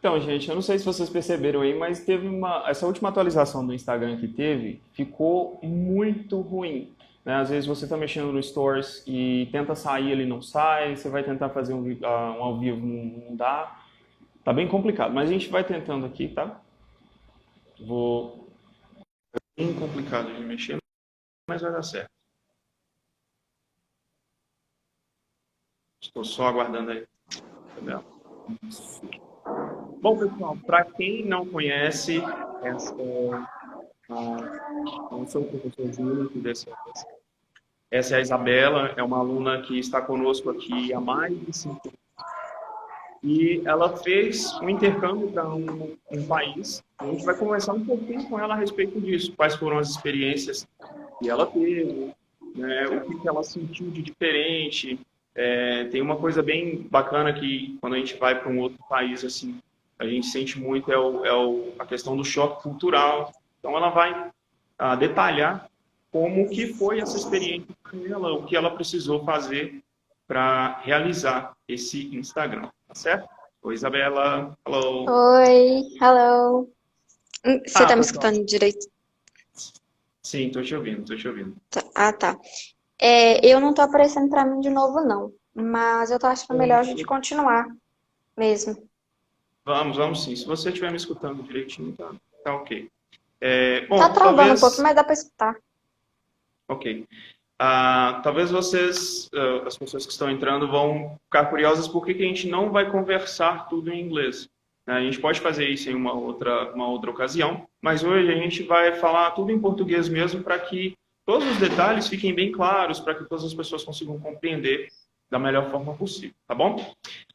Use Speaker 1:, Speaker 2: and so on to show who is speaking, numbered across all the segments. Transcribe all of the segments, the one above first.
Speaker 1: Então, gente, eu não sei se vocês perceberam aí, mas essa última atualização do Instagram que teve ficou muito ruim, né? Às vezes você está mexendo no Stories e tenta sair, ele não sai, você vai tentar fazer um ao vivo, não dá. Tá bem complicado, mas a gente vai tentando aqui, tá? Vou... Bem complicado de mexer, mas vai dar certo. Estou só aguardando aí. Entendeu? Bom, pessoal, para quem não conhece, eu sou o professor Júlio, essa é a Isabela, é uma aluna que está conosco aqui há mais de 5 anos. E ela fez um intercâmbio para um país. A gente vai conversar um pouquinho com ela a respeito disso, quais foram as experiências que ela teve, né, o que ela sentiu de diferente. Tem uma coisa bem bacana que quando a gente vai para um outro país, assim, a gente sente muito a questão do choque cultural. Então ela vai detalhar como que foi essa experiência para ela, o que ela precisou fazer para realizar esse Instagram, tá certo? Oi, Isabela. Hello.
Speaker 2: Oi, hello. Você tá me
Speaker 1: Pessoal.
Speaker 2: escutando direito?
Speaker 1: Sim, tô te ouvindo, tô te ouvindo.
Speaker 2: Tá. Eu não tô aparecendo pra mim de novo, não. Mas eu tô achando melhor a gente continuar mesmo.
Speaker 1: Vamos sim. Se você estiver me escutando direitinho, tá ok.
Speaker 2: Tá
Speaker 1: Bom,
Speaker 2: travando um pouco,
Speaker 1: talvez.
Speaker 2: mas dá pra escutar.
Speaker 1: Ok. Talvez vocês, as pessoas que estão entrando, vão ficar curiosas por que que a gente não vai conversar tudo em inglês. Né? A gente pode fazer isso em uma outra ocasião, mas hoje a gente vai falar tudo em português mesmo para que todos os detalhes fiquem bem claros, para que todas as pessoas consigam compreender da melhor forma possível, tá bom?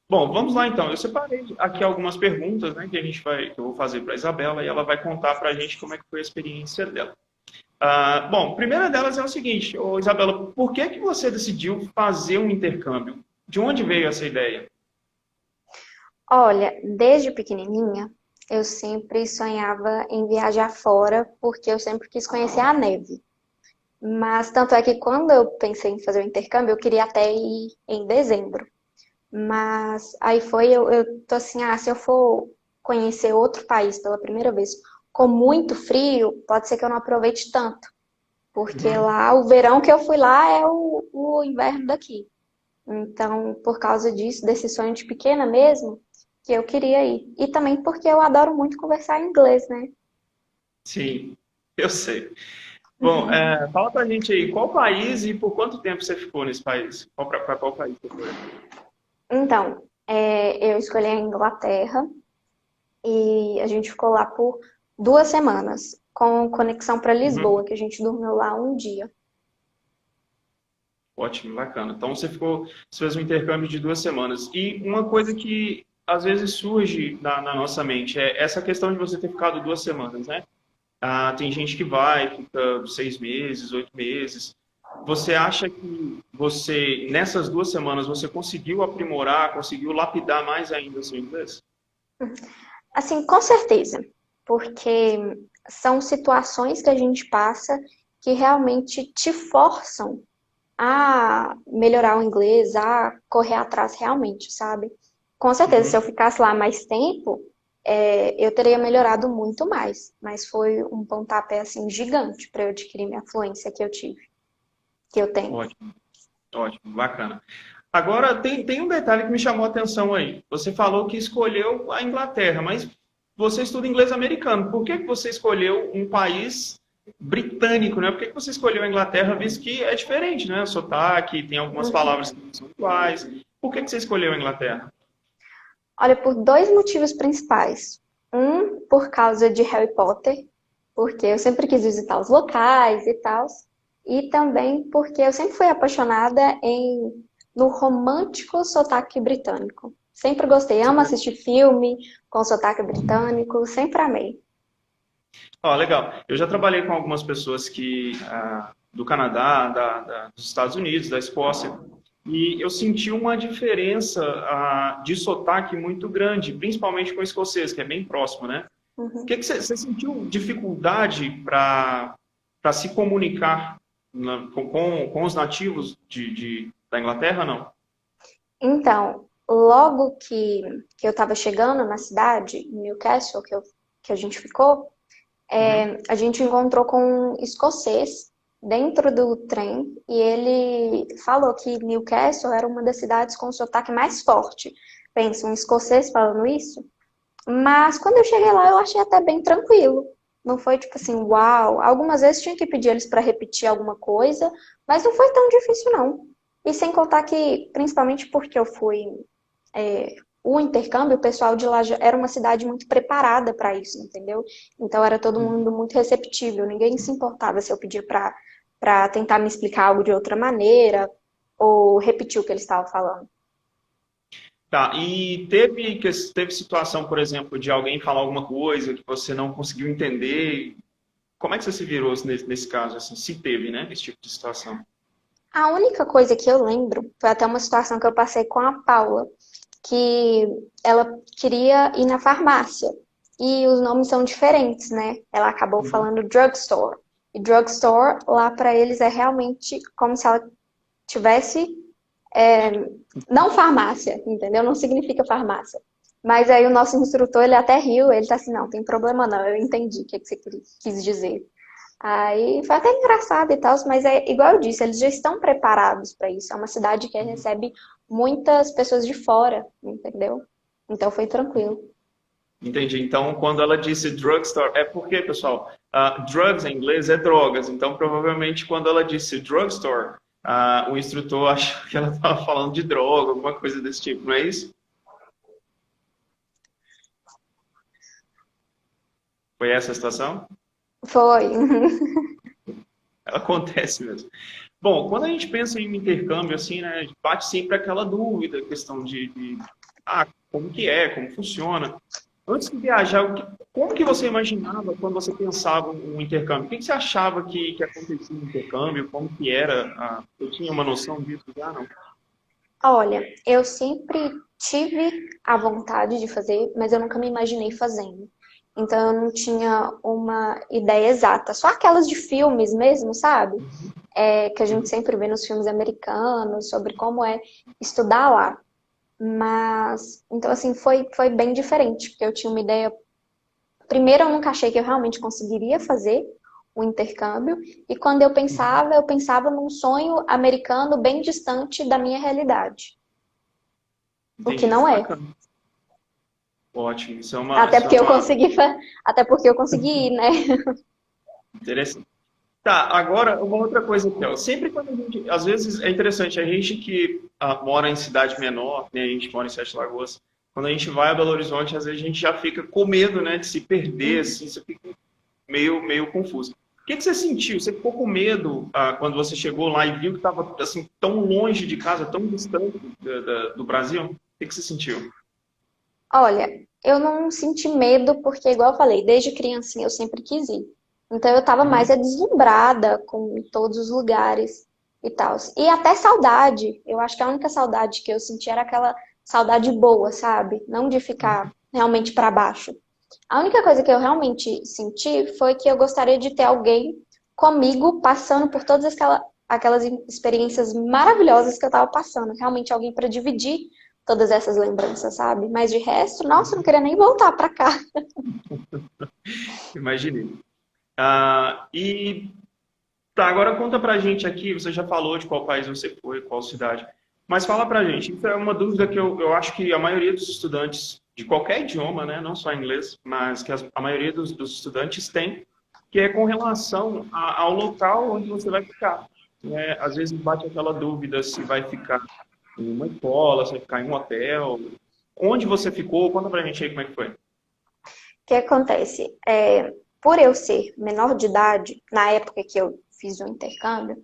Speaker 1: Bom, vamos lá então. Eu separei aqui algumas perguntas, né, que eu vou fazer para a Isabela e ela vai contar para a gente como é que foi a experiência dela. Bom, a primeira delas é o seguinte, Isabela, por que que você decidiu fazer um intercâmbio? De onde veio essa ideia?
Speaker 2: Olha, desde pequenininha, eu sempre sonhava em viajar fora, porque eu sempre quis conhecer a neve. Mas tanto é que quando eu pensei em fazer o intercâmbio, eu queria até ir em dezembro. Mas aí eu tô assim, se eu for conhecer outro país pela primeira vez com muito frio, pode ser que eu não aproveite tanto. Porque
Speaker 1: Uhum.
Speaker 2: lá, o verão que eu fui lá é o inverno daqui. Então, por causa disso, desse sonho de pequena mesmo, que eu queria ir. E também porque eu adoro muito conversar em inglês, né?
Speaker 1: Sim, eu sei. Bom, fala pra gente aí, qual país e por quanto tempo você ficou nesse país? Para qual país você foi?
Speaker 2: Então, eu escolhi a Inglaterra e a gente ficou lá por 2 semanas, com conexão para
Speaker 1: Uhum.
Speaker 2: Lisboa, que a gente dormiu lá um dia.
Speaker 1: Ótimo, bacana. Então você fez um intercâmbio de 2 semanas. E uma coisa que às vezes surge na nossa mente é essa questão de você ter ficado 2 semanas, né? Tem gente que vai, fica 6 meses, 8 meses. Você acha que nessas 2 semanas, você conseguiu aprimorar, conseguiu lapidar mais ainda o seu inglês?
Speaker 2: Assim, com certeza, porque são situações que a gente passa que realmente te forçam a melhorar o inglês, a correr atrás realmente, sabe? Com certeza, se eu
Speaker 1: Uhum.
Speaker 2: ficasse lá mais tempo, eu teria melhorado muito mais, mas foi um pontapé assim gigante para eu adquirir minha fluência que eu tive, que eu tenho.
Speaker 1: Ótimo, ótimo, bacana. Agora, tem um detalhe que me chamou a atenção aí. Você falou que escolheu a Inglaterra, mas você estuda inglês americano. Por que que você escolheu um país britânico, né? Por que que você escolheu a Inglaterra, visto que é diferente, né? O sotaque, tem algumas palavras que não são iguais. Por que que você escolheu a Inglaterra?
Speaker 2: Olha, por dois motivos principais. Um, por causa de Harry Potter, porque eu sempre quis visitar os locais e tal. E também porque eu sempre fui apaixonada no romântico sotaque britânico. Sempre gostei, amo assistir filme com sotaque britânico, sempre amei.
Speaker 1: Legal. Eu já trabalhei com algumas pessoas do Canadá, dos Estados Unidos, da Escócia, e eu senti uma diferença de sotaque muito grande, principalmente com o escocês, que é bem próximo, né? O
Speaker 2: Uhum.
Speaker 1: que que você sentiu dificuldade para se comunicar com os nativos da Inglaterra, não?
Speaker 2: Então, logo que eu estava chegando na cidade, em Newcastle, que a gente ficou,
Speaker 1: Uhum.
Speaker 2: a gente encontrou com um escocês dentro do trem e ele falou que Newcastle era uma das cidades com o sotaque mais forte. Pensa, um escocês falando isso? Mas quando eu cheguei lá, eu achei até bem tranquilo. Não foi tipo assim, uau. Algumas vezes tinha que pedir eles para repetir alguma coisa, mas não foi tão difícil, não. E sem contar que, principalmente porque eu fui o intercâmbio, o pessoal de lá já era uma cidade muito preparada para isso, entendeu? Então era todo mundo muito receptível, ninguém se importava se eu pedia para tentar me explicar algo de outra maneira ou repetir o que eles estavam falando.
Speaker 1: Tá, e teve situação, por exemplo, de alguém falar alguma coisa que você não conseguiu entender. Como é que você se virou nesse caso, assim, se teve, né, esse tipo de situação?
Speaker 2: A única coisa que eu lembro foi até uma situação que eu passei com a Paula, que ela queria ir na farmácia. E os nomes são diferentes, né? Ela acabou
Speaker 1: Uhum.
Speaker 2: falando drugstore. E drugstore, lá para eles, é realmente como se ela tivesse. é, não farmácia, entendeu? Não significa farmácia. Mas aí o nosso instrutor, ele até riu, ele tá assim, não, tem problema não, eu entendi o que você quis dizer. Aí foi até engraçado e tal, mas é igual eu disse, eles já estão preparados para isso. É uma cidade que recebe muitas pessoas de fora, entendeu? Então foi tranquilo.
Speaker 1: Entendi. Então, quando ela disse drugstore, é porque, pessoal, drugs em inglês é drogas. Então, provavelmente, quando ela disse drugstore, o instrutor achou que ela estava falando de droga, alguma coisa desse tipo, não é isso? Foi essa a situação?
Speaker 2: Foi.
Speaker 1: Acontece mesmo. Bom, quando a gente pensa em intercâmbio, assim, né, bate sempre aquela dúvida, questão como que é, como funciona. Antes de viajar, como que você imaginava quando você pensava um intercâmbio? O que você achava que acontecia no intercâmbio? Como que era? Eu tinha uma noção disso já, não?
Speaker 2: Olha, eu sempre tive a vontade de fazer, mas eu nunca me imaginei fazendo. Então eu não tinha uma ideia exata. Só aquelas de filmes mesmo, sabe? Que a gente
Speaker 1: Uhum.
Speaker 2: sempre vê nos filmes americanos sobre como é estudar lá. Mas, então assim, foi bem diferente, porque eu tinha uma ideia. Primeiro, eu nunca achei que eu realmente conseguiria fazer o intercâmbio, e quando eu pensava num sonho americano bem distante da minha realidade, o que
Speaker 1: Entendi.
Speaker 2: não é.
Speaker 1: Bacana. Ótimo.
Speaker 2: Até
Speaker 1: Isso é
Speaker 2: porque eu
Speaker 1: uma
Speaker 2: consegui, até porque eu consegui ir, né?
Speaker 1: interessante. Tá, agora uma outra coisa aqui, ó. Sempre quando a gente, às vezes é interessante, a gente que mora em cidade menor, né, a gente mora em Sete Lagoas, quando a gente vai a Belo Horizonte, às vezes a gente já fica com medo, né, de se perder, assim, você fica meio confuso. O que você sentiu? Você ficou com medo quando você chegou lá e viu que estava assim tão longe de casa, tão distante do Brasil? O que você sentiu?
Speaker 2: Olha, eu não senti medo porque, igual eu falei, desde criancinha eu sempre quis ir. Então eu tava mais
Speaker 1: Uhum.
Speaker 2: deslumbrada com todos os lugares e tal. E até saudade. Eu acho que a única saudade que eu senti era aquela saudade boa, sabe? Não de ficar realmente para baixo. A única coisa que eu realmente senti foi que eu gostaria de ter alguém comigo passando por todas aquelas experiências maravilhosas que eu tava passando. Realmente alguém para dividir todas essas lembranças, sabe? Mas de resto, nossa, eu não queria nem voltar para cá.
Speaker 1: Imaginei. E tá, agora conta pra gente aqui, você já falou de qual país você foi, qual cidade, mas fala pra gente, isso é uma dúvida que eu acho que a maioria dos estudantes de qualquer idioma, né, não só inglês, mas que a maioria dos estudantes tem, que é com relação ao local onde você vai ficar. Né? Às vezes bate aquela dúvida se vai ficar em uma escola, se vai ficar em um hotel. Onde você ficou? Conta pra gente aí como é que foi.
Speaker 2: O que acontece? Por eu ser menor de idade, na época que eu fiz o intercâmbio,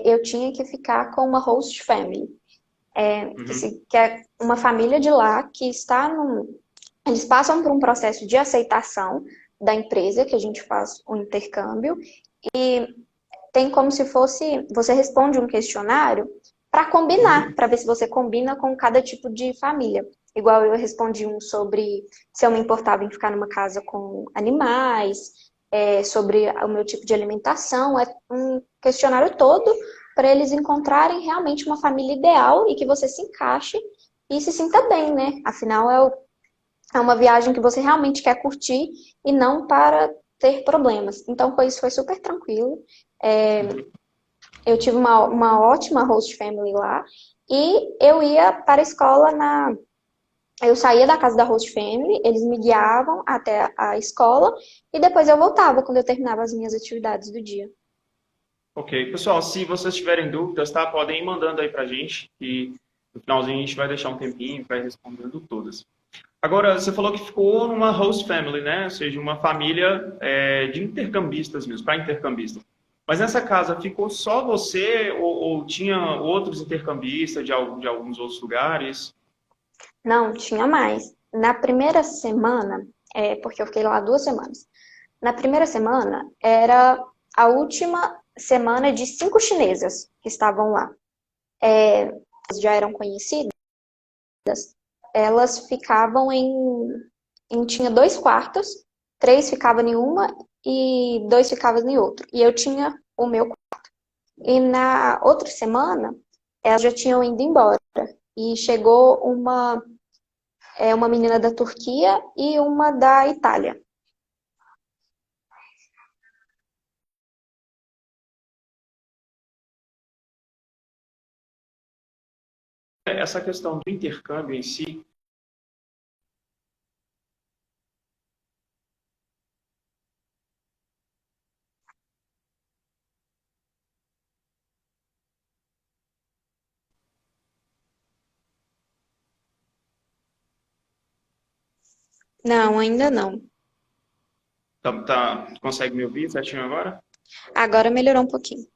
Speaker 2: eu tinha que ficar com uma host family,
Speaker 1: Uhum.
Speaker 2: que é uma família de lá que está num. Eles passam por um processo de aceitação da empresa que a gente faz o intercâmbio. Tem como se fosse. Você responde um questionário para combinar,
Speaker 1: Uhum.
Speaker 2: para ver se você combina com cada tipo de família. Igual eu respondi um sobre se eu me importava em ficar numa casa com animais, sobre o meu tipo de alimentação. É um questionário todo para eles encontrarem realmente uma família ideal e que você se encaixe e se sinta bem, né? Afinal, é uma viagem que você realmente quer curtir e não para ter problemas. Então, foi super tranquilo. É, eu tive uma ótima host family lá e eu ia para a escola eu saía da casa da host family, eles me guiavam até a escola e depois eu voltava quando eu terminava as minhas atividades do dia.
Speaker 1: Ok, pessoal, se vocês tiverem dúvidas, tá, podem ir mandando aí pra gente, e no finalzinho a gente vai deixar um tempinho para ir respondendo todas. Agora, você falou que ficou numa host family, né? Ou seja, uma família de intercambistas mesmo, para intercambistas. Mas nessa casa ficou só você ou tinha outros intercambistas de alguns outros lugares?
Speaker 2: Não, tinha mais. Na primeira semana, porque eu fiquei lá 2 semanas. Na primeira semana, era a última semana de 5 chinesas que estavam lá. Elas já eram conhecidas, elas ficavam tinha 2 quartos, 3 ficavam em uma e 2 ficavam em outro. E eu tinha o meu quarto. E na outra semana, elas já tinham ido embora. E chegou uma menina da Turquia e uma da Itália.
Speaker 1: Essa questão do intercâmbio em si,
Speaker 2: Não, ainda não.
Speaker 1: consegue me ouvir certinho agora?
Speaker 2: Agora melhorou um pouquinho.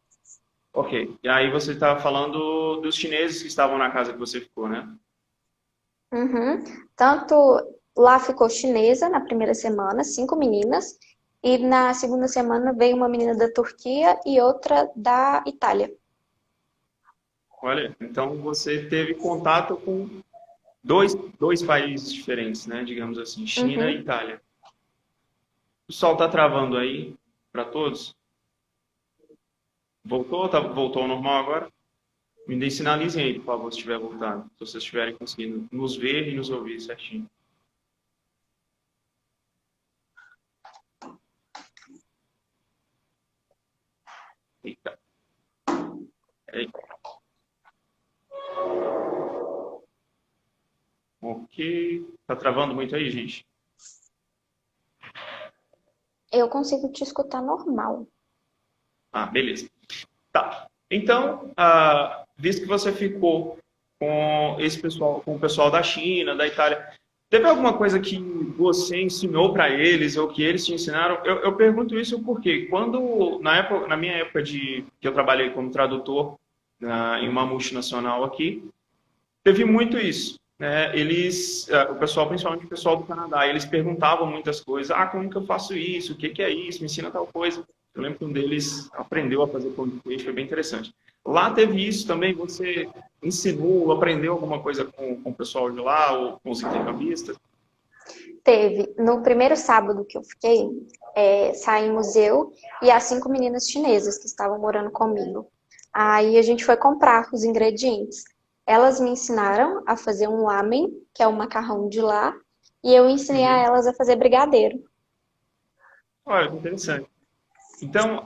Speaker 1: Ok. E aí você estava falando dos chineses que estavam na casa que você ficou, né?
Speaker 2: Uhum. Tanto lá ficou chinesa na primeira semana, 5 meninas, e na segunda semana veio uma menina da Turquia e outra da Itália.
Speaker 1: Olha, então você teve contato com dois países diferentes, né? Digamos assim, China e
Speaker 2: Uhum.
Speaker 1: Itália. O sol está travando aí para todos? Voltou? Voltou ao normal agora? Sinalizem aí, por favor, se estiver voltando. Se vocês estiverem conseguindo nos ver e nos ouvir certinho. Eita. Ei. Ok. Tá travando muito aí, gente?
Speaker 2: Eu consigo te escutar normal.
Speaker 1: Ah, beleza. Tá. Então, visto que você ficou com esse pessoal, com o pessoal da China, da Itália, teve alguma coisa que você ensinou para eles ou que eles te ensinaram? Eu pergunto isso porque quando na minha época que eu trabalhei como tradutor em uma multinacional aqui, teve muito isso. Né? O pessoal, principalmente o pessoal do Canadá, eles perguntavam muitas coisas. Ah, como que eu faço isso? O que que é isso? Me ensina tal coisa. Eu lembro que um deles aprendeu a fazer pão de queijo, foi bem interessante. Lá teve isso também? Você ensinou, aprendeu alguma coisa com o pessoal de lá, ou com os intercambistas?
Speaker 2: Teve. No primeiro sábado que eu fiquei, saímos eu e as 5 meninas chinesas que estavam morando comigo. Aí a gente foi comprar os ingredientes. Elas me ensinaram a fazer um lamen, que é o macarrão de lá, e eu ensinei a
Speaker 1: Uhum.
Speaker 2: elas a fazer brigadeiro.
Speaker 1: Olha, que interessante. Então,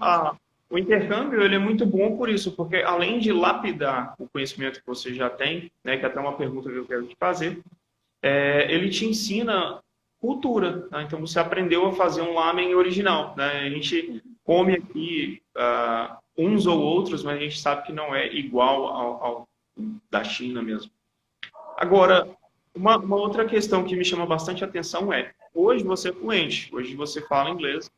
Speaker 1: o intercâmbio ele é muito bom por isso, porque além de lapidar o conhecimento que você já tem, né, que é até uma pergunta que eu quero te fazer, ele te ensina cultura. Tá? Então, você aprendeu a fazer um lamen original. Né? A gente come aqui uns ou outros, mas a gente sabe que não é igual ao da China mesmo. Agora, uma outra questão que me chama bastante atenção hoje você é fluente, hoje você fala inglês,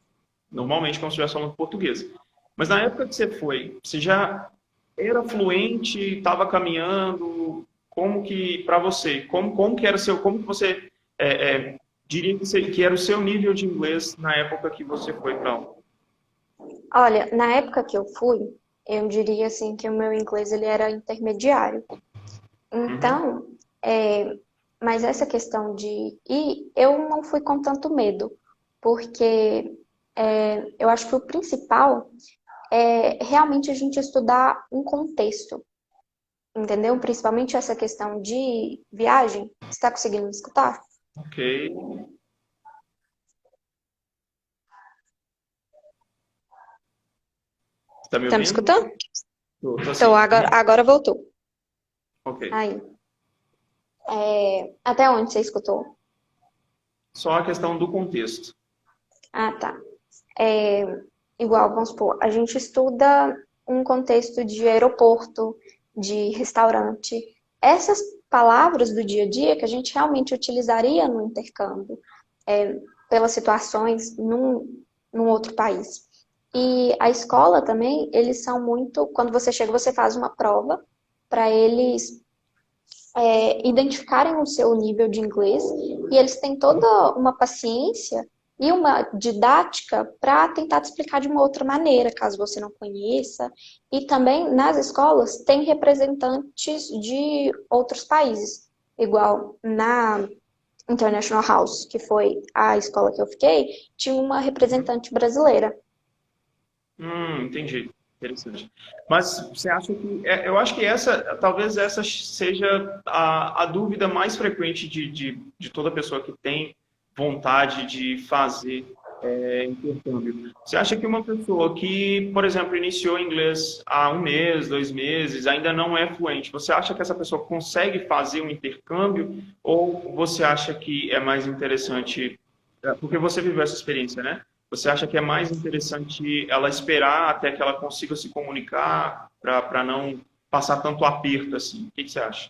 Speaker 1: normalmente como se estivesse falando português. Mas na época que você foi, você já era fluente, estava caminhando, como que, para você, como que era como que você diria que era o seu nível de inglês na época que você foi para lá?
Speaker 2: Olha, na época que eu fui, eu diria assim que o meu inglês ele era intermediário.
Speaker 1: Uhum.
Speaker 2: Então, mas essa questão de ir, eu não fui com tanto medo, porque eu acho que o principal é realmente a gente estudar um contexto. entendeu? Principalmente essa questão de viagem. Você está conseguindo me escutar?
Speaker 1: Ok. Está me
Speaker 2: Tá me
Speaker 1: ouvindo?
Speaker 2: escutando?
Speaker 1: Tô
Speaker 2: Então,
Speaker 1: sim. Uhum.
Speaker 2: agora voltou.
Speaker 1: Ok.
Speaker 2: Aí. Até onde você escutou?
Speaker 1: Só a questão do contexto.
Speaker 2: Ah, tá. É, igual, vamos supor, a gente estuda um contexto de aeroporto, de restaurante. Essas palavras do dia a dia que a gente realmente utilizaria no intercâmbio, pelas situações num outro país. E a escola também, eles são muito. Quando você chega, você faz uma prova para eles identificarem o seu nível de inglês e eles têm toda uma paciência e uma didática para tentar te explicar de uma outra maneira, caso você não conheça. E também nas escolas tem representantes de outros países, igual na International House, que foi a escola que eu fiquei, tinha uma
Speaker 1: Uhum.
Speaker 2: representante brasileira.
Speaker 1: Entendi. Interessante. Mas você acha que. Eu acho que talvez essa seja a dúvida mais frequente de toda pessoa que tem vontade de fazer intercâmbio. Você acha que uma pessoa que, por exemplo, iniciou inglês há um mês, 2 meses, ainda não é fluente, você acha que essa pessoa consegue fazer um intercâmbio? Ou você acha que é mais interessante, porque você viveu essa experiência, né? Você acha que é mais interessante ela esperar até que ela consiga se comunicar para não passar tanto aperto assim? O que você acha?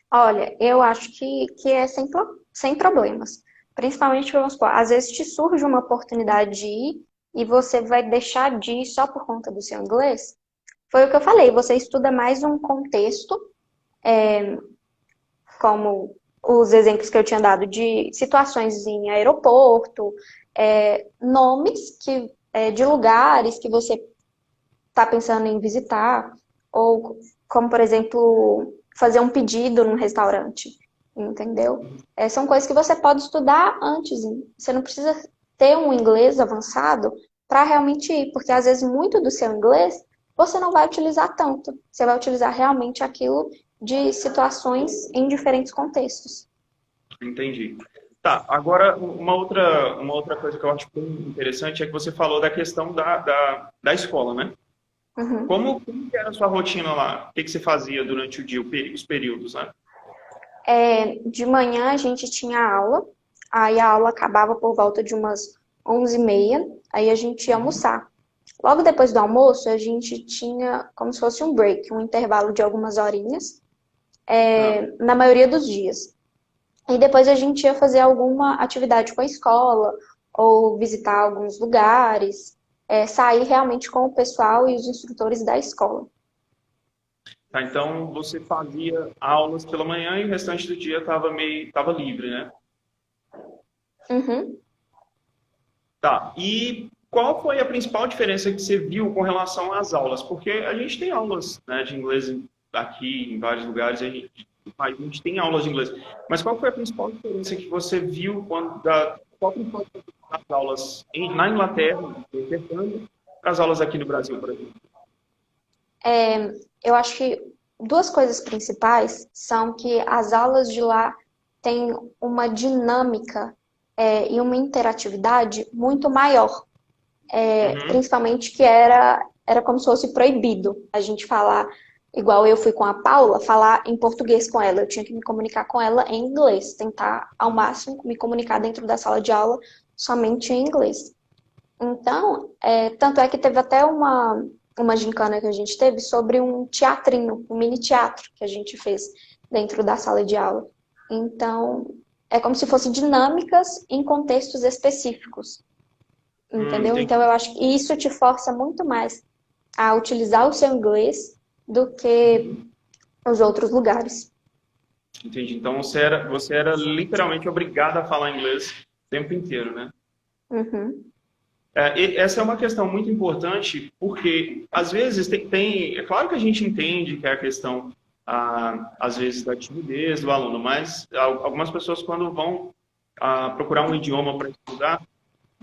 Speaker 2: Olha, eu acho que é sem problemas. Principalmente, vamos supor, às vezes te surge uma oportunidade de ir e você vai deixar de ir só por conta do seu inglês. Foi o que eu falei, você estuda mais um contexto, como os exemplos que eu tinha dado de situações em aeroporto, nomes de lugares que você está pensando em visitar, ou como, por exemplo, fazer um pedido num restaurante, entendeu? São coisas que você pode estudar antes. Você não precisa ter um inglês avançado para realmente ir, porque às vezes muito do seu inglês você não vai utilizar tanto. Você vai utilizar realmente aquilo de situações em diferentes contextos.
Speaker 1: Entendi. Tá, agora uma outra coisa que eu acho bem interessante é que você falou da questão da escola, né?
Speaker 2: Uhum.
Speaker 1: Como que era a sua rotina lá? O que você fazia durante o dia, os períodos, né?
Speaker 2: De manhã a gente tinha aula, aí a aula acabava por volta de umas 11h30, aí a gente ia
Speaker 1: Uhum.
Speaker 2: almoçar. Logo depois do almoço, a gente tinha como se fosse um break, um intervalo de algumas horinhas,
Speaker 1: Tá.
Speaker 2: na maioria dos dias. E depois a gente ia fazer alguma atividade com a escola, ou visitar alguns lugares, sair realmente com o pessoal e os instrutores da escola.
Speaker 1: Tá, então você fazia aulas pela manhã e o restante do dia estava livre, né?
Speaker 2: Uhum.
Speaker 1: Tá. E qual foi a principal diferença que você viu com relação às aulas? Porque a gente tem aulas, né, de inglês aqui em vários lugares, a gente tem aulas de inglês. Mas qual foi a principal diferença que você viu qual foi a principal diferença das aulas na Inglaterra, no intercâmbio, para as aulas aqui no Brasil, por exemplo?
Speaker 2: Eu acho que duas coisas principais são que as aulas de lá têm uma dinâmica, e uma interatividade muito maior.
Speaker 1: Uhum.
Speaker 2: Principalmente que era como se fosse proibido a gente falar, igual eu fui com a Paula, falar em português com ela. Eu tinha que me comunicar com ela em inglês, tentar ao máximo me comunicar dentro da sala de aula somente em inglês. Então, tanto é que teve até uma gincana que a gente teve sobre um teatrinho, um mini teatro que a gente fez dentro da sala de aula. Então, é como se fossem dinâmicas em contextos específicos, entendeu? Então,
Speaker 1: Entendi.
Speaker 2: eu acho que isso te força muito mais a utilizar o seu inglês do que
Speaker 1: Uhum.
Speaker 2: os outros lugares.
Speaker 1: Entendi. Então você era literalmente obrigado a falar inglês o tempo inteiro, né?
Speaker 2: Uhum,
Speaker 1: E essa é uma questão muito importante, porque às vezes é claro que a gente entende que é a questão, às vezes, da timidez do aluno, mas algumas pessoas, quando vão procurar um idioma para estudar,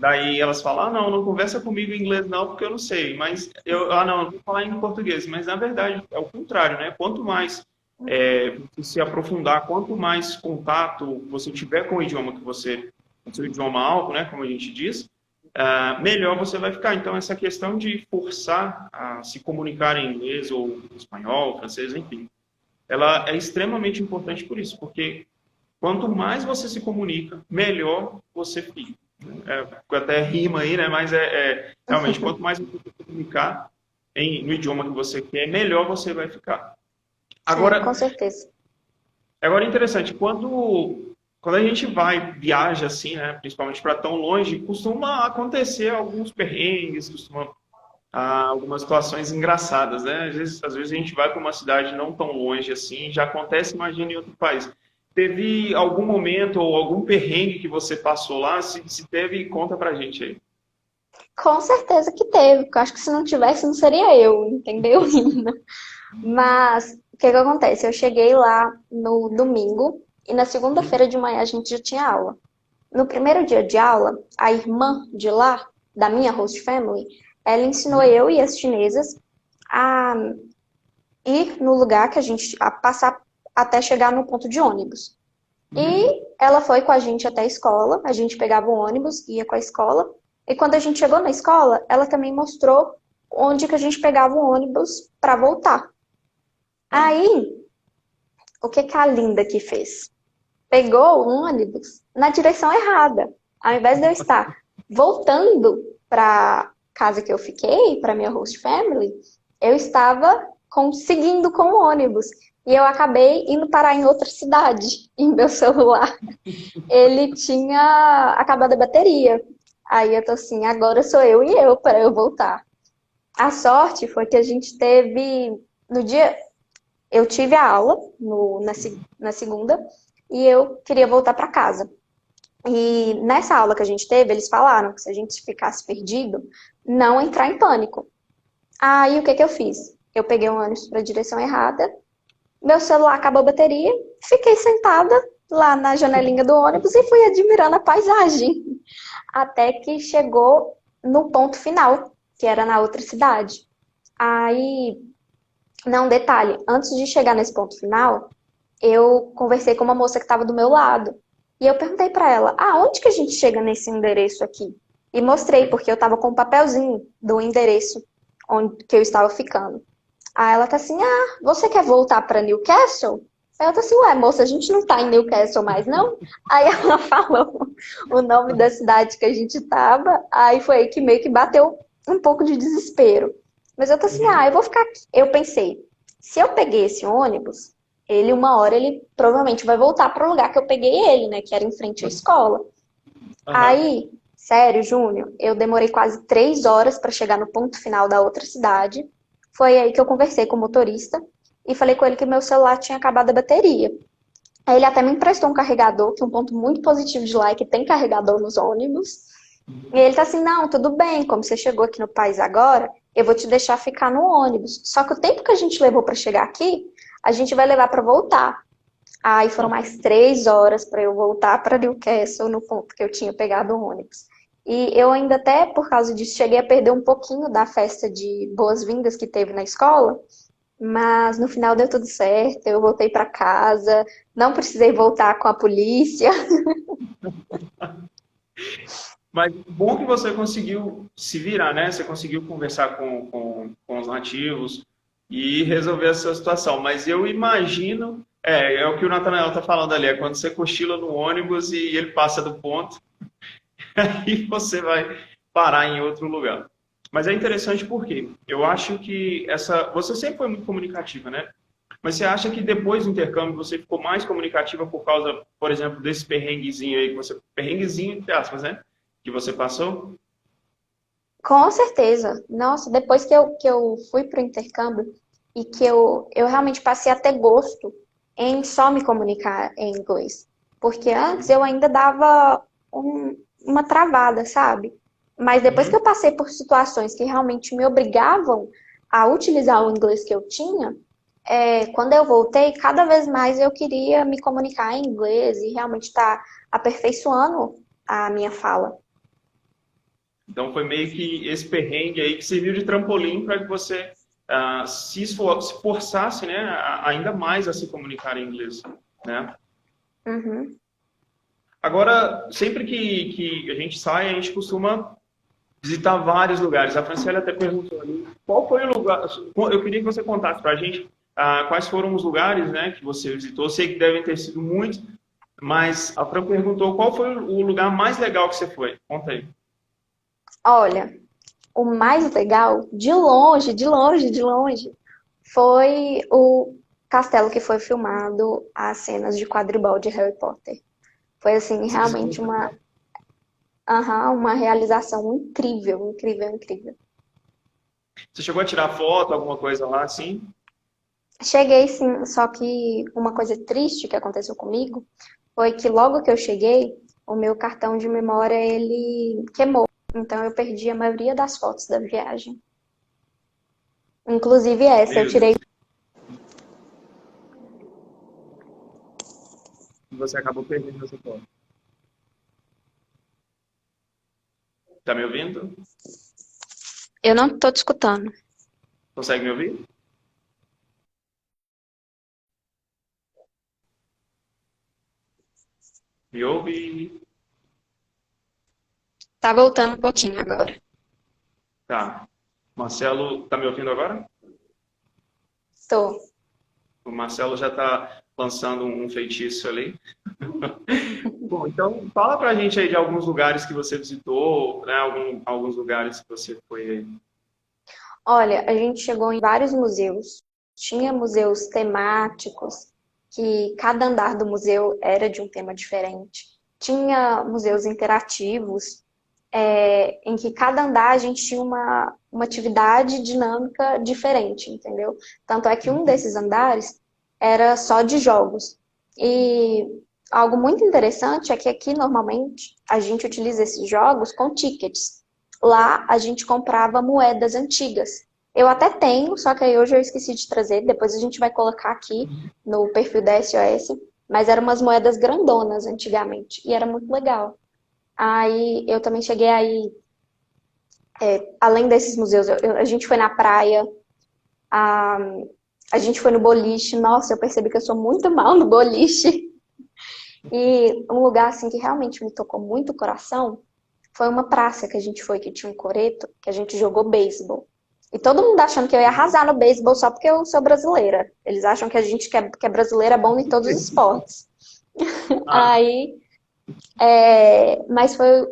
Speaker 1: Daí elas falam, não, não conversa comigo em inglês não, porque eu não sei. Mas não, eu vou falar em português. Mas na verdade é o contrário, né? Quanto mais você se aprofundar, quanto mais contato você tiver com o idioma que você, com o seu idioma alto, né? Como a gente diz, melhor você vai ficar. Então essa questão de forçar a se comunicar em inglês ou espanhol, francês, enfim, ela é extremamente importante por isso, porque quanto mais você se comunica, melhor você fica. Até rima aí, né? Mas realmente, quanto mais você se comunicar no idioma que você quer, melhor você vai ficar.
Speaker 2: Sim, com
Speaker 1: Agora,
Speaker 2: certeza.
Speaker 1: agora é interessante, quando a gente viaja assim, né? Principalmente para tão longe, costuma acontecer alguns perrengues, algumas situações engraçadas, né? Às vezes a gente vai para uma cidade não tão longe assim, já acontece, imagina, em outro país. Teve algum momento ou algum perrengue que você passou lá? Se teve, conta pra gente aí.
Speaker 2: Com certeza que teve, porque eu acho que se não tivesse, não seria eu, entendeu? Mas o que que acontece? Eu cheguei lá no domingo e na segunda-feira de manhã a gente já tinha aula. No primeiro dia de aula, a irmã de lá, da minha host family, ela ensinou eu e as chinesas a ir no lugar que a passar até chegar no ponto de ônibus.
Speaker 1: Uhum.
Speaker 2: E ela foi com a gente até a escola, a gente pegava o ônibus, ia com a escola. E quando a gente chegou na escola, ela também mostrou onde que a gente pegava o ônibus para voltar.
Speaker 1: Ah,
Speaker 2: Aí, o que que a Linda que fez? Pegou o ônibus na direção errada. Ao invés de eu estar voltando para casa que eu fiquei, para minha host family, eu estava seguindo com o ônibus. E eu acabei indo parar em outra cidade, em meu celular. Ele tinha acabado a bateria. Aí eu tô assim, agora sou eu e eu para eu voltar. A sorte foi que a gente teve no dia, eu tive a aula na segunda e eu queria voltar para casa. E nessa aula que a gente teve, eles falaram que se a gente ficasse perdido, não entrar em pânico. Aí o que que eu fiz? Eu peguei o ônibus para a direção errada, meu celular acabou a bateria, fiquei sentada lá na janelinha do ônibus e fui admirando a paisagem. Até que chegou no ponto final, que era na outra cidade. Aí, não, detalhe, antes de chegar nesse ponto final, eu conversei com uma moça que estava do meu lado. E eu perguntei para ela, onde que a gente chega nesse endereço aqui? E mostrei, porque eu estava com um papelzinho do endereço onde que eu estava ficando. Aí ela tá assim, você quer voltar para Newcastle? Aí eu tô assim, ué, moça, a gente não tá em Newcastle mais, não? Aí ela falou o nome da cidade que a gente tava, aí foi aí que meio que bateu um pouco de desespero. Mas eu tô assim,
Speaker 1: uhum.
Speaker 2: eu vou ficar aqui. Eu pensei, se eu peguei esse ônibus, ele uma hora ele provavelmente vai voltar para o lugar que eu peguei ele, né, que era em frente à escola.
Speaker 1: Aham.
Speaker 2: Aí, sério, Júnior, eu demorei quase 3 horas para chegar no ponto final da outra cidade. Foi aí que eu conversei com o motorista e falei com ele que meu celular tinha acabado a bateria. Aí ele até me emprestou um carregador, que é um ponto muito positivo de lá, é que tem carregador nos ônibus. E ele tá assim, não, tudo bem, como você chegou aqui no país agora, eu vou te deixar ficar no ônibus. Só que o tempo que a gente levou para chegar aqui, a gente vai levar para voltar. Aí foram mais 3 horas para eu voltar para Newcastle no ponto que eu tinha pegado o ônibus. E eu ainda até, por causa disso, cheguei a perder um pouquinho da festa de boas-vindas que teve na escola, mas no final deu tudo certo, eu voltei para casa, não precisei voltar com a polícia.
Speaker 1: Mas bom que você conseguiu se virar, né? Você conseguiu conversar com os nativos e resolver essa situação. Mas eu imagino, é o que o Natanael está falando ali, é quando você cochila no ônibus e ele passa do ponto, aí você vai parar em outro lugar. Mas é interessante porque eu acho que você sempre foi muito comunicativa, né? Mas você acha que depois do intercâmbio você ficou mais comunicativa por causa, por exemplo, desse perrenguezinho aí, perrenguezinho entre aspas, né? Que você passou?
Speaker 2: Com certeza. Nossa, depois que eu fui para o intercâmbio e que eu realmente passei a ter gosto em só me comunicar em inglês. Porque antes eu ainda dava uma travada, sabe? Mas depois que
Speaker 1: Uhum.
Speaker 2: eu passei por situações que realmente me obrigavam a utilizar o inglês que eu tinha, quando eu voltei, cada vez mais eu queria me comunicar em inglês e realmente estar aperfeiçoando a minha fala.
Speaker 1: Então foi meio que esse perrengue aí que serviu de trampolim para que você se forçasse, né, ainda mais a se comunicar em inglês, né?
Speaker 2: Uhum.
Speaker 1: Agora, sempre que a gente sai, a gente costuma visitar vários lugares. A Franciele até perguntou ali, qual foi o lugar... Eu queria que você contasse para a gente quais foram os lugares, né, que você visitou. Eu sei que devem ter sido muitos, mas a Fran perguntou qual foi o lugar mais legal que você foi. Conta aí.
Speaker 2: Olha, o mais legal, de longe, de longe, de longe, foi o castelo que foi filmado as cenas de quadribol de Harry Potter. Foi, assim,
Speaker 1: Você visitou
Speaker 2: realmente uma,
Speaker 1: também?
Speaker 2: uma realização incrível, incrível, incrível.
Speaker 1: Você chegou a tirar foto, alguma coisa lá, assim?
Speaker 2: Cheguei sim, só que uma coisa triste que aconteceu comigo foi que logo que eu cheguei, o meu cartão de memória ele queimou. Então eu perdi a maioria das fotos da viagem. Inclusive essa, eu
Speaker 1: Meu
Speaker 2: tirei.
Speaker 1: Deus. E você acabou perdendo essa foto. Tá me ouvindo?
Speaker 2: Eu não tô te escutando.
Speaker 1: Consegue me ouvir? Me ouve?
Speaker 2: Tá voltando um pouquinho agora.
Speaker 1: Tá. Marcelo, tá me ouvindo agora?
Speaker 2: Tô.
Speaker 1: O Marcelo já tá lançando um feitiço ali. Bom, então fala pra gente aí de alguns lugares que você visitou, né? Alguns lugares que você foi aí.
Speaker 2: Olha, a gente chegou em vários museus. Tinha museus temáticos, que cada andar do museu era de um tema diferente. Tinha museus interativos, em que cada andar a gente tinha uma atividade dinâmica diferente, entendeu? Tanto é que um desses andares era só de jogos. E algo muito interessante é que aqui, normalmente, a gente utiliza esses jogos com tickets. Lá, a gente comprava moedas antigas. Eu até tenho, só que aí hoje eu esqueci de trazer. Depois a gente vai colocar aqui no perfil da SOS. Mas eram umas moedas grandonas antigamente. E era muito legal. Aí eu também cheguei aí, além desses museus, a gente foi na praia, a, a gente foi no boliche. Nossa, eu percebi que eu sou muito mal no boliche. E um lugar assim que realmente me tocou muito o coração foi uma praça que a gente foi, que tinha um coreto, que a gente jogou beisebol. E todo mundo achando que eu ia arrasar no beisebol só porque eu sou brasileira. Eles acham que a gente que é brasileira é bom em todos os esportes.
Speaker 1: Ah,
Speaker 2: Aí, mas foi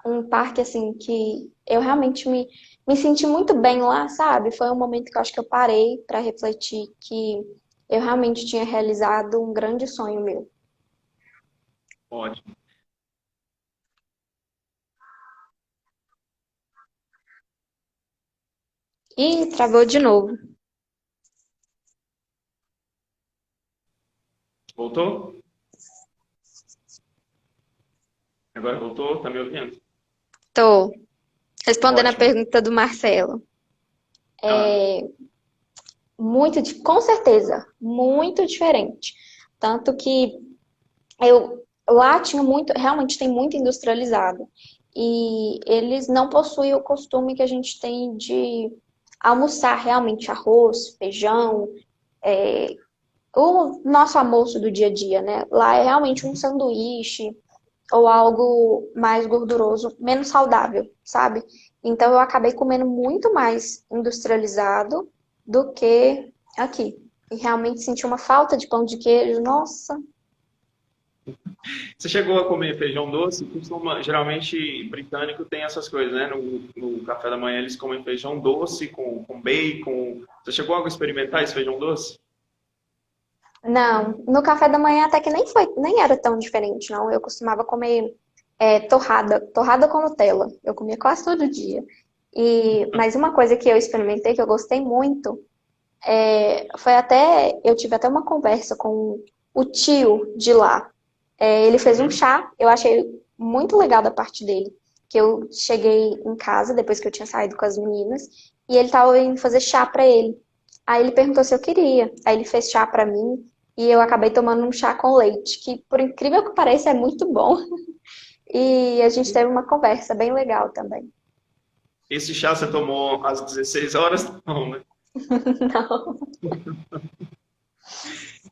Speaker 2: um parque assim que eu realmente me senti muito bem lá, sabe? Foi um momento que eu acho que eu parei para refletir que eu realmente tinha realizado um grande sonho meu.
Speaker 1: ótimo.
Speaker 2: E travou de novo.
Speaker 1: Voltou? Agora voltou? Tá me ouvindo?
Speaker 2: Tô respondendo a
Speaker 1: Ótimo.
Speaker 2: pergunta do Marcelo.
Speaker 1: Ah,
Speaker 2: Com certeza, muito diferente. Tanto que lá tinha muito, realmente tem muito industrializado. E eles não possuem o costume que a gente tem de almoçar realmente arroz, feijão, o nosso almoço do dia a dia, né? Lá é realmente um sanduíche ou algo mais gorduroso, menos saudável, sabe? Então eu acabei comendo muito mais industrializado do que aqui. E realmente senti uma falta de pão de queijo. Nossa,
Speaker 1: você chegou a comer feijão doce? Geralmente, britânico tem essas coisas, né? No café da manhã eles comem feijão doce com bacon. Você chegou a experimentar esse feijão doce?
Speaker 2: não. No café da manhã até que nem era tão diferente, não. Eu costumava comer torrada com Nutella. Eu comia quase todo dia. Mas uma coisa que eu experimentei que eu gostei muito eu tive até uma conversa com o tio de lá. Ele fez um
Speaker 1: Uhum.
Speaker 2: chá, eu achei muito legal da parte dele. Que eu cheguei em casa depois que eu tinha saído com as meninas e ele tava indo fazer chá pra ele. Aí ele perguntou se eu queria. Aí ele fez chá pra mim e eu acabei tomando um chá com leite, que por incrível que pareça é muito bom. E a gente teve uma conversa bem legal também.
Speaker 1: Esse chá você tomou às 16 horas? Não, né?
Speaker 2: Não.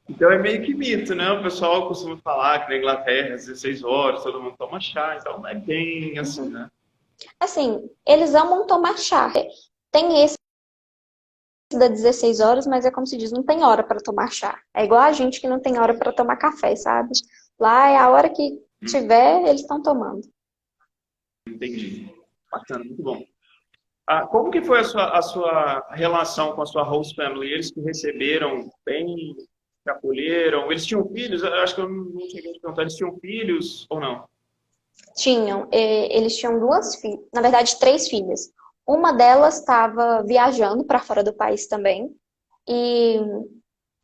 Speaker 1: Então é meio que mito, né? O pessoal costuma falar que na Inglaterra, às 16 horas, todo mundo toma chá, então não é bem assim,
Speaker 2: Uhum.
Speaker 1: né?
Speaker 2: Assim, eles amam tomar chá. Tem esse da 16 horas, mas é como se diz, não tem hora para tomar chá. É igual a gente que não tem hora para tomar café, sabe? Lá é a hora que tiver, eles estão tomando.
Speaker 1: Entendi. Bacana, muito bom. Ah, como que foi a sua relação com a sua host family? Eles te receberam bem, te acolheram? Eles tinham filhos? Eu acho que eu não cheguei a te perguntar. Eles tinham filhos ou não?
Speaker 2: Tinham, eles tinham duas filhas, na verdade, três filhas. Uma delas estava viajando para fora do país também, e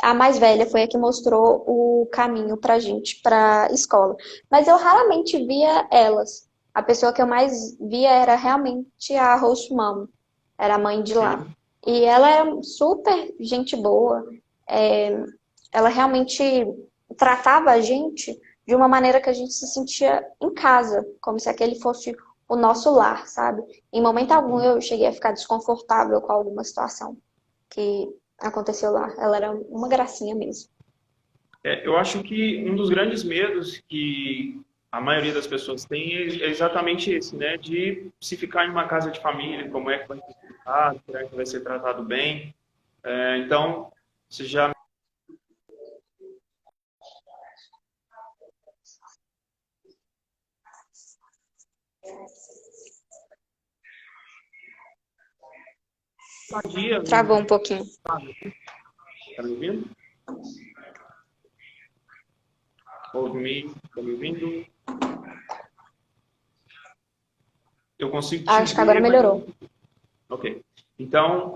Speaker 2: a mais velha foi a que mostrou o caminho pra gente, pra escola. Mas eu raramente via elas. A pessoa que eu mais via era realmente a host mom, era a mãe de lá.
Speaker 1: Sim.
Speaker 2: E ela era super gente boa. é, Ela realmente tratava a gente de uma maneira que a gente se sentia em casa, como se aquele fosse o nosso lar, sabe? Em momento algum eu cheguei a ficar desconfortável com alguma situação que aconteceu lá. Ela era uma gracinha mesmo.
Speaker 1: Eu acho que um dos grandes medos que a maioria das pessoas tem é exatamente esse, né? De se ficar em uma casa de família, como é que vai ser tratado, será que vai ser tratado bem? Então, você já estadia no
Speaker 2: Travou um pouquinho.
Speaker 1: estado, tá me ouvindo? Ouve-me, tá me ouvindo? Eu consigo te
Speaker 2: Acho que agora
Speaker 1: ver, mas
Speaker 2: melhorou.
Speaker 1: ok. Então,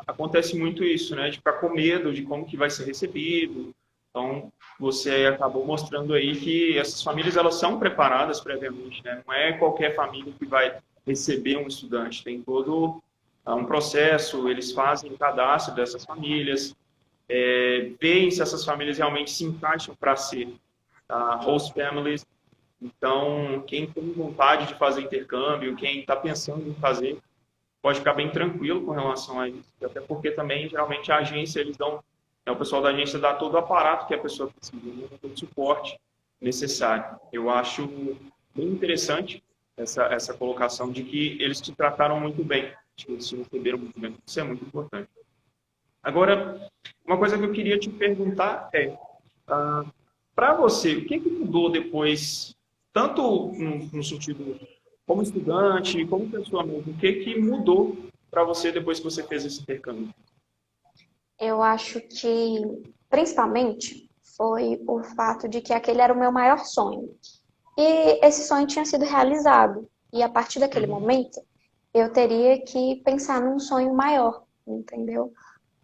Speaker 1: acontece muito isso, né? De ficar com medo de como que vai ser recebido. Então, você acabou mostrando aí que essas famílias, elas são preparadas previamente, né? Não é qualquer família que vai receber um estudante. Tem todo um processo, eles fazem o cadastro dessas famílias, veem se essas famílias realmente se encaixam para ser host families. Então, quem tem vontade de fazer intercâmbio, quem está pensando em fazer, pode ficar bem tranquilo com relação a isso, até porque também, geralmente, a agência, eles dão, o pessoal da agência dá todo o aparato que a pessoa precisa, né, todo o suporte necessário. Eu acho bem interessante essa colocação de que eles te trataram muito bem, de que eles te receberam muito bem. Isso é muito importante. Agora, uma coisa que eu queria te perguntar é, para você, o que que mudou depois, tanto no sentido como estudante, como pessoa mesmo, o que que mudou para você depois que você fez esse intercâmbio?
Speaker 2: Eu acho que, principalmente, foi o fato de que aquele era o meu maior sonho. E esse sonho tinha sido realizado. E a partir daquele
Speaker 1: Uhum.
Speaker 2: momento, eu teria que pensar num sonho maior, entendeu?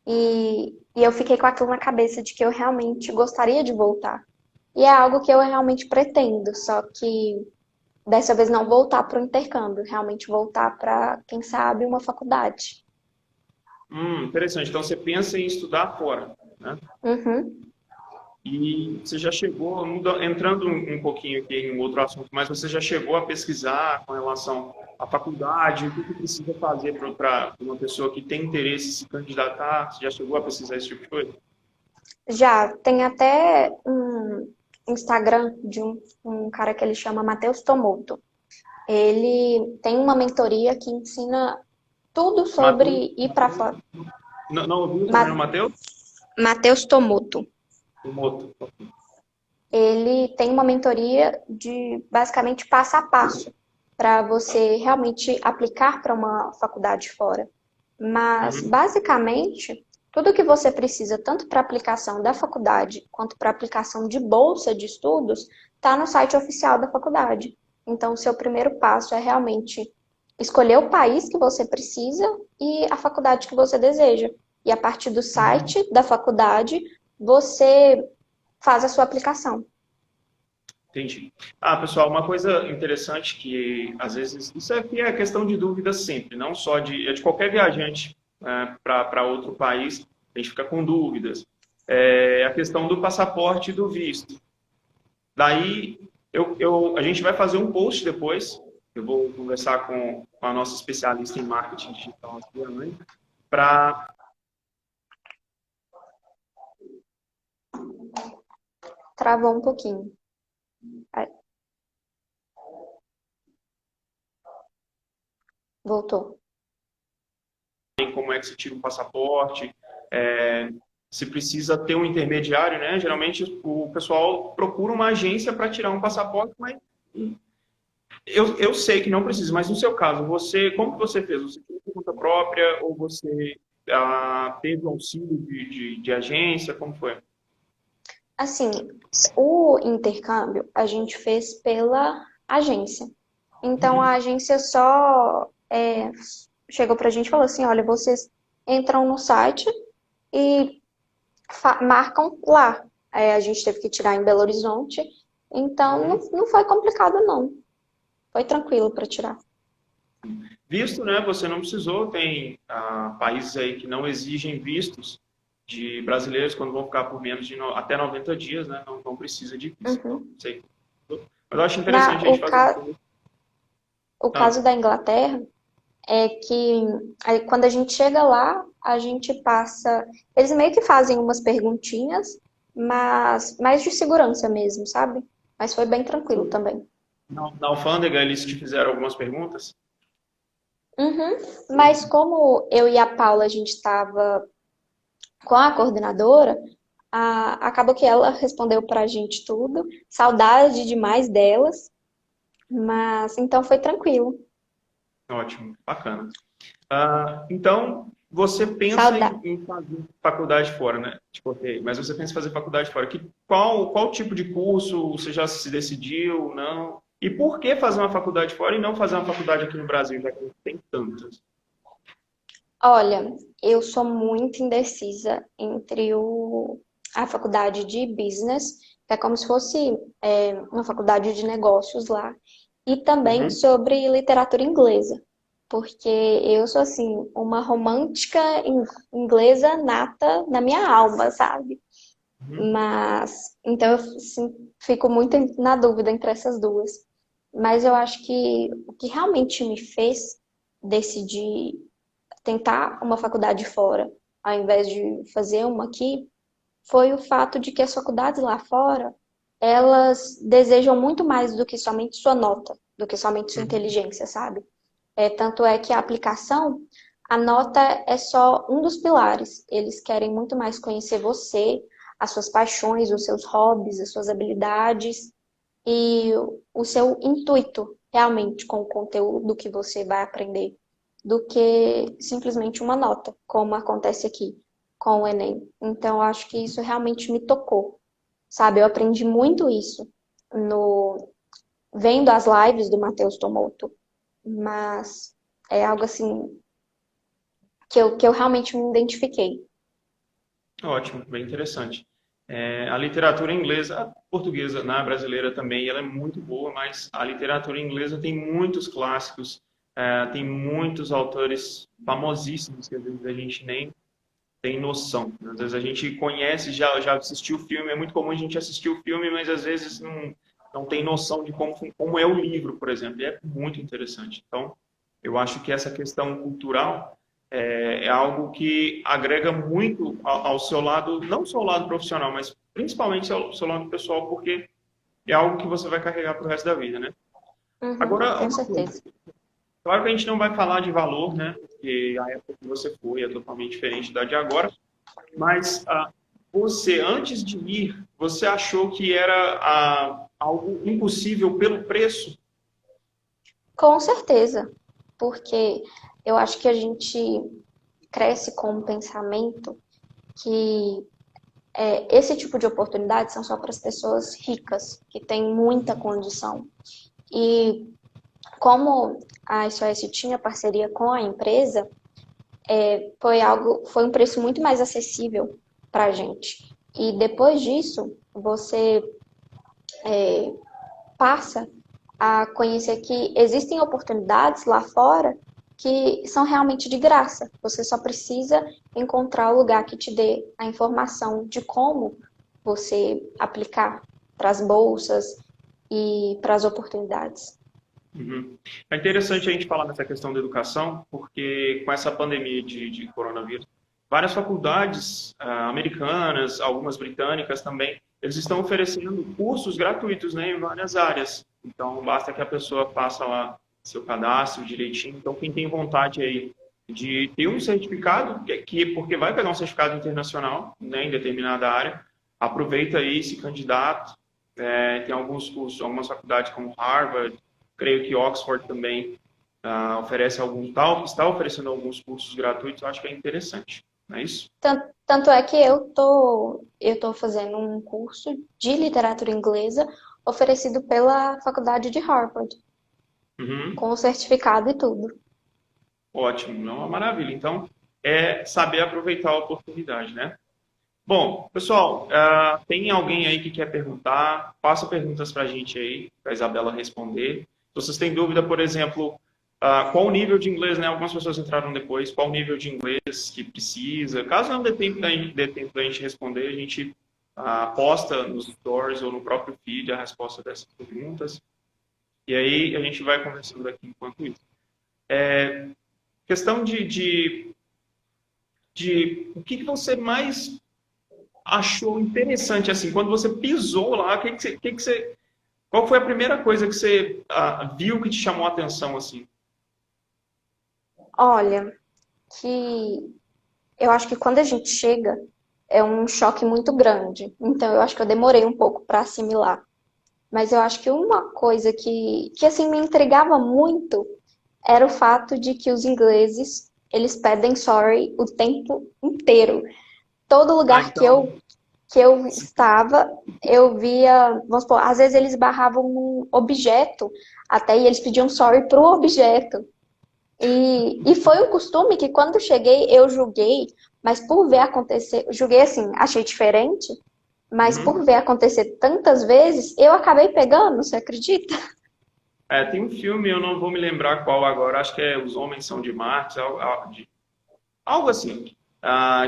Speaker 2: E eu fiquei com aquilo na cabeça de que eu realmente gostaria de voltar. E é algo que eu realmente pretendo, só que dessa vez não voltar para o intercâmbio, realmente voltar para, quem sabe, uma faculdade.
Speaker 1: Interessante. Então você pensa em estudar fora, né?
Speaker 2: Uhum.
Speaker 1: E você já chegou, entrando um pouquinho aqui em um outro assunto, mas você já chegou a pesquisar com relação à faculdade, o que que precisa fazer para uma pessoa que tem interesse em se candidatar? Você já chegou a pesquisar esse tipo de coisa?
Speaker 2: Já tem até um Instagram de um cara que ele chama Matheus Tomoto. Ele tem uma mentoria que ensina tudo
Speaker 1: Matheus,
Speaker 2: sobre ir para fora.
Speaker 1: não ouviu o sobrenome Matheus?
Speaker 2: Matheus Tomoto.
Speaker 1: Tomoto.
Speaker 2: Ele tem uma mentoria de basicamente passo a passo para você realmente aplicar para uma faculdade fora. Mas
Speaker 1: Uhum.
Speaker 2: basicamente tudo que você precisa, tanto para aplicação da faculdade quanto para aplicação de bolsa de estudos, está no site oficial da faculdade. Então, o seu primeiro passo é realmente escolher o país que você precisa e a faculdade que você deseja. E a partir do site da faculdade, você faz a sua aplicação.
Speaker 1: Entendi. Pessoal, uma coisa interessante que, às vezes, isso aqui é questão de dúvida sempre, não só de qualquer viajante para outro país, a gente fica com dúvidas. É a questão do passaporte e do visto. Daí, A gente vai fazer um post depois. Eu vou conversar com a nossa especialista em marketing digital, aqui, a Anne, para
Speaker 2: Travou um pouquinho. Aí, voltou.
Speaker 1: como é que se tira um passaporte, se precisa ter um intermediário, né? Geralmente o pessoal procura uma agência para tirar um passaporte, mas eu sei que não precisa, mas no seu caso, como que você fez? Você fez por conta própria ou você teve auxílio de agência? Como foi?
Speaker 2: Assim, o intercâmbio a gente fez pela agência. Então a agência só chegou pra gente e falou assim, olha, vocês entram no site e marcam lá. A gente teve que tirar em Belo Horizonte, então não foi complicado não. Foi tranquilo para tirar.
Speaker 1: Visto, né? Você não precisou. Tem países aí que não exigem vistos de brasileiros quando vão ficar por menos de até 90 dias, né? Não precisa de visto. Então,
Speaker 2: Uhum.
Speaker 1: não sei. Mas eu acho interessante a gente fazer um.
Speaker 2: O
Speaker 1: Ah,
Speaker 2: caso da Inglaterra é que aí, quando a gente chega lá, a gente passa. Eles meio que fazem umas perguntinhas, mas mais de segurança mesmo, sabe? Mas foi bem tranquilo também.
Speaker 1: na alfândega, eles te fizeram algumas perguntas?
Speaker 2: Uhum. Mas como eu e a Paula a gente estava com a coordenadora, acabou que ela respondeu pra gente tudo. Saudade demais delas, mas então foi tranquilo.
Speaker 1: Ótimo, bacana. Então, você pensa
Speaker 2: Saudade.
Speaker 1: em fazer faculdade fora, né? Tipo, ok, mas você pensa em fazer faculdade fora. Qual tipo de curso você já se decidiu, não? E por que fazer uma faculdade fora e não fazer uma faculdade aqui no Brasil, já que não tem tantas?
Speaker 2: Olha, eu sou muito indecisa entre a faculdade de business, que é como se fosse uma faculdade de negócios lá, e também
Speaker 1: Uhum,
Speaker 2: sobre literatura inglesa, porque eu sou assim, uma romântica inglesa nata na minha alma, sabe?
Speaker 1: uhum.
Speaker 2: Mas então eu assim, fico muito na dúvida entre essas duas. Mas eu acho que o que realmente me fez decidir tentar uma faculdade fora, ao invés de fazer uma aqui, foi o fato de que as faculdades lá fora, elas desejam muito mais do que somente sua nota, do que somente sua
Speaker 1: Uhum.
Speaker 2: inteligência, sabe? Tanto é que a aplicação, a nota é só um dos pilares. Eles querem muito mais conhecer você, as suas paixões, os seus hobbies, as suas habilidades e o seu intuito realmente com o conteúdo que você vai aprender, do que simplesmente uma nota, como acontece aqui com o Enem. Então, eu acho que isso realmente me tocou, sabe? Eu aprendi muito isso no vendo as lives do Matheus Tomoto, mas é algo assim que eu realmente me identifiquei.
Speaker 1: Ótimo, bem interessante. A literatura inglesa, a portuguesa, na brasileira também, ela é muito boa, mas a literatura inglesa tem muitos clássicos, tem muitos autores famosíssimos que às vezes a gente nem tem noção. Às vezes a gente conhece, já assistiu o filme, é muito comum a gente assistir o filme, mas às vezes não tem noção de como é o livro, por exemplo, e é muito interessante. Então, eu acho que essa questão cultural é algo que agrega muito ao seu lado, não só ao lado profissional, mas principalmente ao seu lado pessoal, porque é algo que você vai carregar para o resto da vida, né?
Speaker 2: Uhum,
Speaker 1: Agora,
Speaker 2: com
Speaker 1: uma coisa.
Speaker 2: certeza.
Speaker 1: Claro que a gente não vai falar de valor, né? Porque a época que você foi é totalmente diferente da de agora. Mas você, antes de ir, você achou que era algo impossível pelo preço?
Speaker 2: Com certeza, porque eu acho que a gente cresce com um pensamento que esse tipo de oportunidade são só para as pessoas ricas, que têm muita condição. E como a SOS tinha parceria com a empresa, foi um preço muito mais acessível para a gente. E depois disso, você passa a conhecer que existem oportunidades lá fora que são realmente de graça. Você só precisa encontrar o lugar que te dê a informação de como você aplicar para as bolsas e para as oportunidades.
Speaker 1: Uhum. É interessante a gente falar nessa questão da educação, porque com essa pandemia de coronavírus, várias faculdades americanas, algumas britânicas também, eles estão oferecendo cursos gratuitos, né, em várias áreas. Então, basta que a pessoa faça lá seu cadastro direitinho. Então, quem tem vontade aí de ter um certificado, porque vai pegar um certificado internacional, né, em determinada área, aproveita aí, se candidata. Tem alguns cursos, algumas faculdades como Harvard, creio que Oxford também oferece está oferecendo alguns cursos gratuitos, eu acho que é interessante, não é isso?
Speaker 2: Tanto é que eu tô fazendo um curso de literatura inglesa oferecido pela Faculdade de Harvard,
Speaker 1: Uhum.
Speaker 2: com o certificado e tudo.
Speaker 1: Ótimo, é uma maravilha. Então, é saber aproveitar a oportunidade, né? Bom, pessoal, tem alguém aí que quer perguntar? Faça perguntas para a gente aí, para a Isabela responder. Se vocês têm dúvida, por exemplo, qual o nível de inglês, né? Algumas pessoas entraram depois, qual o nível de inglês que precisa. Caso não dê tempo da gente responder, a gente posta nos stories ou no próprio feed a resposta dessas perguntas. E aí a gente vai conversando aqui enquanto isso. Questão de o que você mais achou interessante, assim, quando você pisou lá, qual foi a primeira coisa que você viu que te chamou a atenção, assim?
Speaker 2: Olha, que eu acho que quando a gente chega é um choque muito grande. Então eu acho que eu demorei um pouco para assimilar. Mas eu acho que uma coisa que assim me intrigava muito era o fato de que os ingleses, eles pedem sorry o tempo inteiro. Todo lugar que
Speaker 1: Então,
Speaker 2: eu estava, eu via, vamos supor, às vezes eles barravam num objeto, até e eles pediam sorry pro objeto. E foi um costume que quando cheguei, eu julguei, mas por ver acontecer, julguei assim, achei diferente, mas
Speaker 1: uhum.
Speaker 2: por ver acontecer tantas vezes, eu acabei pegando, você acredita?
Speaker 1: Tem um filme, eu não vou me lembrar qual agora, acho que é Os Homens São de Marte, algo assim,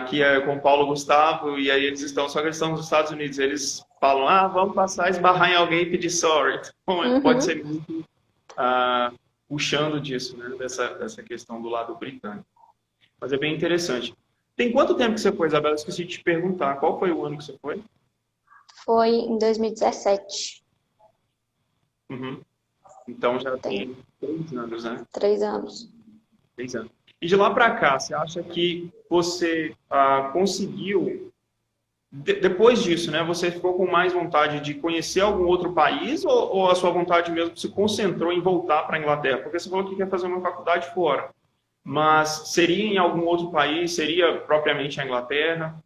Speaker 1: que é com Paulo Gustavo, e aí eles estão, só que eles estão nos Estados Unidos, eles falam, vamos passar, esbarrar em alguém e pedir sorry. Então, pode
Speaker 2: Uhum.
Speaker 1: ser muito ah, puxando disso, né, dessa questão do lado britânico. Mas é bem interessante. Tem quanto tempo que você foi, Isabela? Esqueci de te perguntar. Qual foi o ano que você foi?
Speaker 2: Foi em 2017.
Speaker 1: Uhum. Então já
Speaker 2: Tem
Speaker 1: tem 3 anos, né?
Speaker 2: 3 anos.
Speaker 1: 3 anos. E de lá para cá, você acha que você conseguiu, depois disso, né? Você ficou com mais vontade de conhecer algum outro país ou a sua vontade mesmo se concentrou em voltar para a Inglaterra? Porque você falou que quer fazer uma faculdade fora. Mas seria em algum outro país? Seria propriamente a Inglaterra?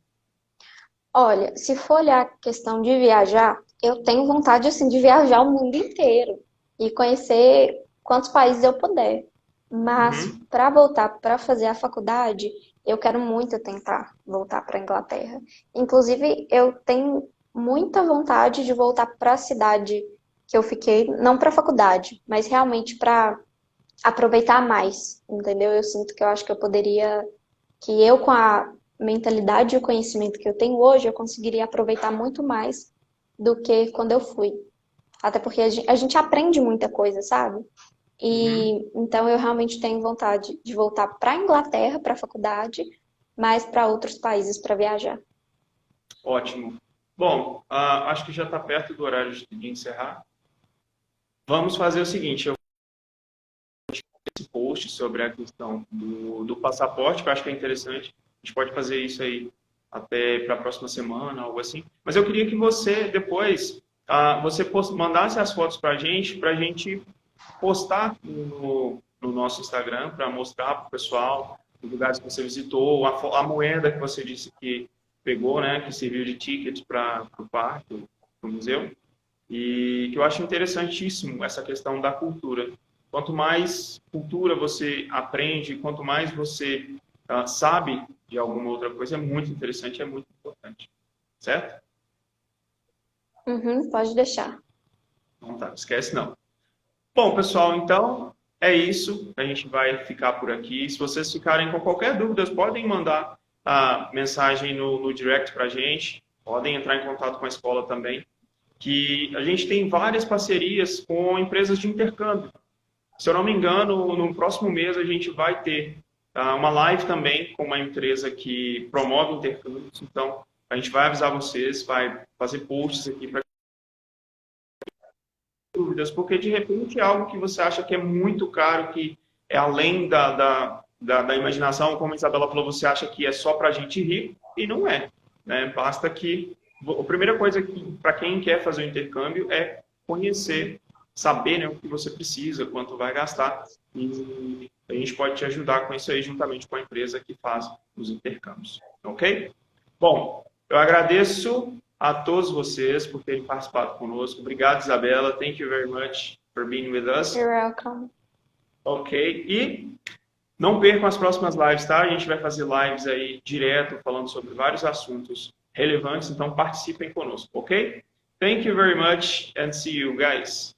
Speaker 2: Olha, se for olhar a questão de viajar, eu tenho vontade assim de viajar o mundo inteiro e conhecer quantos países eu puder. Mas
Speaker 1: Uhum.
Speaker 2: para voltar para fazer a faculdade, eu quero muito tentar voltar para a Inglaterra. Inclusive, eu tenho muita vontade de voltar para a cidade que eu fiquei, não para a faculdade, mas realmente para aproveitar mais, entendeu? Eu sinto que eu acho que eu poderia, que eu com a mentalidade e o conhecimento que eu tenho hoje, eu conseguiria aproveitar muito mais do que quando eu fui. Até porque a gente aprende muita coisa, sabe?
Speaker 1: Uhum.
Speaker 2: E então eu realmente tenho vontade de voltar para a Inglaterra, para a faculdade, mas para outros países para viajar.
Speaker 1: Ótimo. Bom, acho que já está perto do horário de encerrar. Vamos fazer o seguinte, eu vou esse post sobre a questão do passaporte, que eu acho que é interessante. A gente pode fazer isso aí até para a próxima semana, algo assim. Mas eu queria que você, depois, mandasse as fotos para a gente postar no nosso Instagram, para mostrar para o pessoal os lugares que você visitou, a moeda que você disse que pegou, né, que serviu de ticket para o parque, para o museu. E que eu acho interessantíssimo essa questão da cultura. Quanto mais cultura você aprende, quanto mais você sabe de alguma outra coisa, é muito interessante, é muito importante. Certo?
Speaker 2: Uhum, pode deixar.
Speaker 1: Não tá, esquece não. Bom, pessoal, então é isso. A gente vai ficar por aqui. Se vocês ficarem com qualquer dúvida, podem mandar a mensagem no direct para a gente. Podem entrar em contato com a escola também. que a gente tem várias parcerias com empresas de intercâmbio. Se eu não me engano, no próximo mês a gente vai ter uma live também com uma empresa que promove intercâmbios. Então, a gente vai avisar vocês, vai fazer posts aqui para dúvidas, porque de repente é algo que você acha que é muito caro, que é além da imaginação, como a Isabela falou, você acha que é só para gente rico, e não é, né? Basta que... A primeira coisa que, para quem quer fazer o intercâmbio, é conhecer, saber, né, o que você precisa, quanto vai gastar, e a gente pode te ajudar com isso aí, juntamente com a empresa que faz os intercâmbios, ok? Bom, eu agradeço a todos vocês por terem participado conosco. Obrigado, Isabela. Thank you very much for being with us.
Speaker 2: You're welcome.
Speaker 1: Ok. E não percam as próximas lives, tá? A gente vai fazer lives aí direto, falando sobre vários assuntos relevantes. Então, participem conosco, ok? Thank you very much and see you guys.